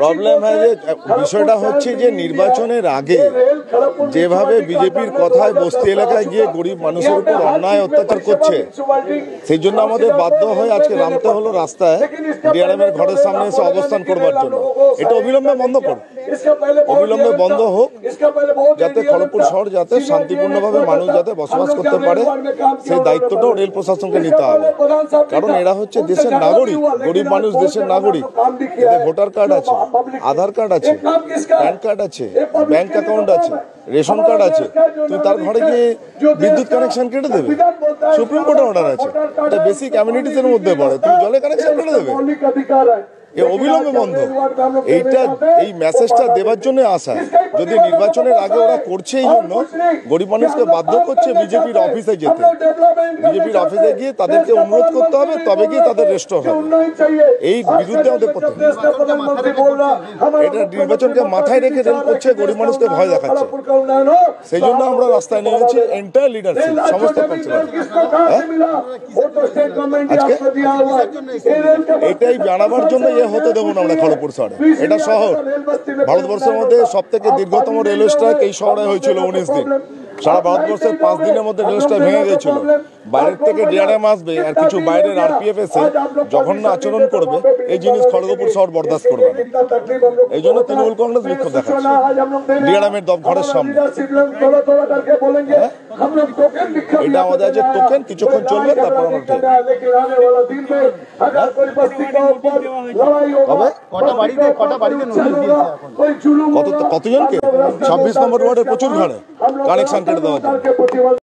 Problem হয় যে বিষয়টা হচ্ছে যে নির্বাচনের আগে যেভাবে বিজেপির কথায় বস্তি এলাকায় গিয়ে গরিব মানুষের উপর অন্যায় অত্যাচার করছে, সেই জন্য আমাদের বাধ্য হয়ে আজকে নামতে হলো রাস্তায় ডিআরএম এর ঘরের সামনে এসে অবস্থান করবার জন্য। এটা অবিলম্বে বন্ধ করুন, অবিলম্বে বন্ধ হোক, যাতে খড়গপুর শহর যাতে শান্তিপূর্ণভাবে মানুষ যাতে বসবাস করতে পারে, সেই দায়িত্বটাও রেল প্রশাসনকে নিতে হবে। কারণ এরা হচ্ছে দেশের নাগরিক, গরিব মানুষ দেশের নাগরিক, এদের ভোটার কার্ড আছে, আধার কার্ড আছে, প্যান কার্ড আছে, ব্যাংক অ্যাকাউন্ট আছে, রেশন কার্ড আছে। তুই তার ঘরে গিয়ে বিদ্যুৎ কানেকশন কেটে দেবে? সুপ্রিম কোর্টের অর্ডার আছে, এটা বেসিক অ্যামিনিটিস এর মধ্যে পড়ে। তুমি জলে কানেকশন কেটে দেবে? এ অবিলম্বে বন্ধ। এই মেসেজটা দেওয়ার জন্য আসা। যদি নির্বাচনের আগে ওরা করছে এই জন্য গরিব মানুষকে বাধ্য করছে বিজেপির অফিসে যেতে, বিজেপির অফিসে গিয়ে তাদেরকে অনুরোধ করতে হবে, তবে গিয়ে তাদের রেস্ট হবে। এই বিরুদ্ধে আমাদের পথে এটা নির্বাচনকে মাথায় রেখে রেল করছে, গরিব মানুষকে ভয় দেখাচ্ছে। সেই জন্য আমরা রাস্তায় নেমেছি, এন্টায়ার লিডারশিপ, সমস্ত কাউন্সিলর। আজকে এটাই জানাবার জন্য হতে দেবো না আমরা খড়গপুর শহরে। এটা শহর, ভারতবর্ষের মধ্যে সব থেকে দীর্ঘতম রেলওয়ে স্ট্রাইক এই শহরে হয়েছিল 19 দিন। সারা ভারতবর্ষের 5 দিনের মধ্যে রেল স্ট্রাইক ভেঙে গেছিল। বাইরের থেকে ডিআরএম আসবে আর কিছু বাইরের আরপিএফ এসে জঘন্য আচরণ করবে, এই জিনিস খড়গপুর শহর বরদাস্ত করবে না। এই জন্য তৃণমূল কংগ্রেস বিক্ষোভ দেখাচ্ছে ডিআরএম এর ঘরের সামনে। এটা আমাদের আছে টোকেন, কিছুক্ষণ চলবে, তারপর আমরা ঠিক কতজনকে 26 নম্বর ওয়ার্ডের প্রচুর ঘরে কানেকশন কেটে দেওয়া যায়।